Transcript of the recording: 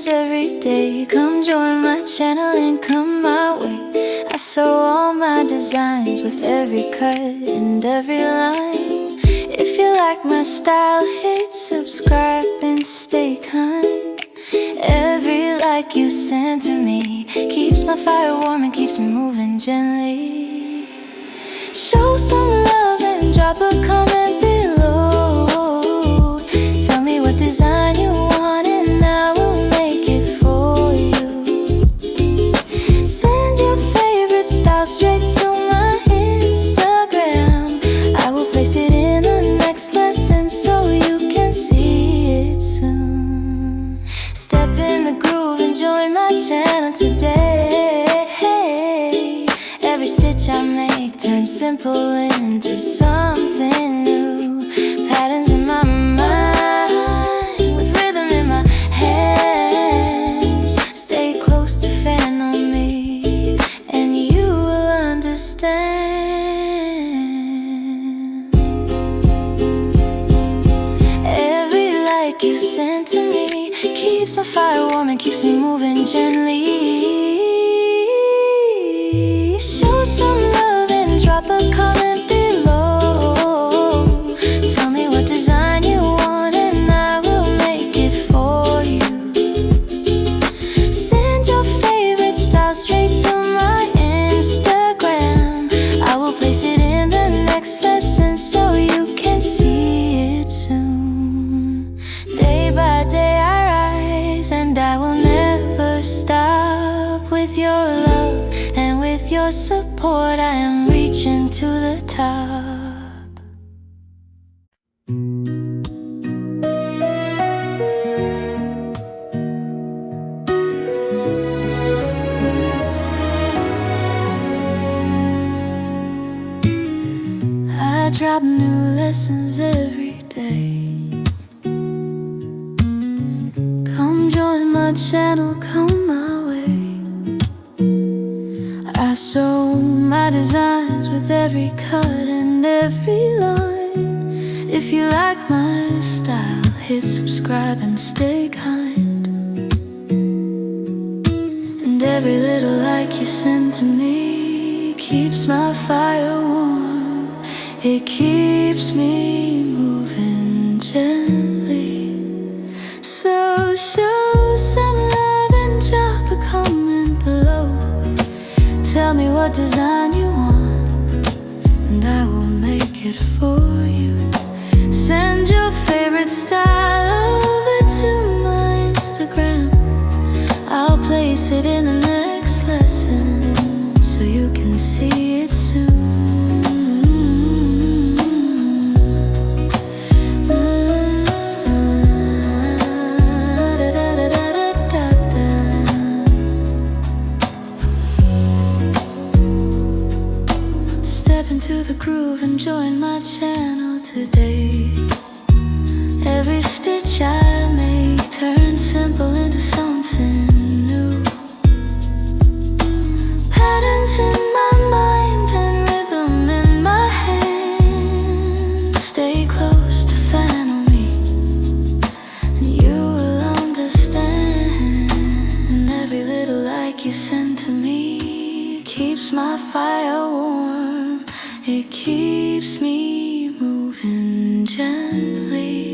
lessons every day. Come join my channel and come my way. I sew all my designs with every cut and every line. If you like my style, hit subscribe and stay kind. Every like you send to me keeps my fire warm and keeps me moving gently. Show some love and drop a comment below. Tell me what design you want and I will make it for you. Send your favorite style straight to my Instagram. I will place it in the next lesson so you can see it soon. Step in the groove and join my channel today. Every stitch I make turns simple into something new. Patterns in my mind with rhythm in my hands. Stay close to fan on me and you will understand. Every like you send to me keeps my fire warm and keeps me moving gently. Show some love and drop a comment below. Tell me what design you want and I will make it for you. Send your favorite style straight to my Instagram. I will place it in the next lesson so you can see it soon. Day by day I rise and I will never stop. With your love and with your support I am reaching to the top. I drop new lessons every day. Come join my channel, come my way. I sew my designs with every cut and every line. If you like my style, hit subscribe and stay kind. And every little like you send to me keeps my fire warm. It keeps me moving gently. So show some love and drop a comment below. Tell me what design you want and I will make it for you. Send your favorite style over to my Instagram. I'll place it in the next lesson so you can see it soon. Into the groove and join my channel today. Every stitch I make turns simple into something new. Patterns in my mind and rhythm in my hand. Stay close to fan on me and you will understand. And every little like you send to me keeps my fire warm. It keeps me moving gently.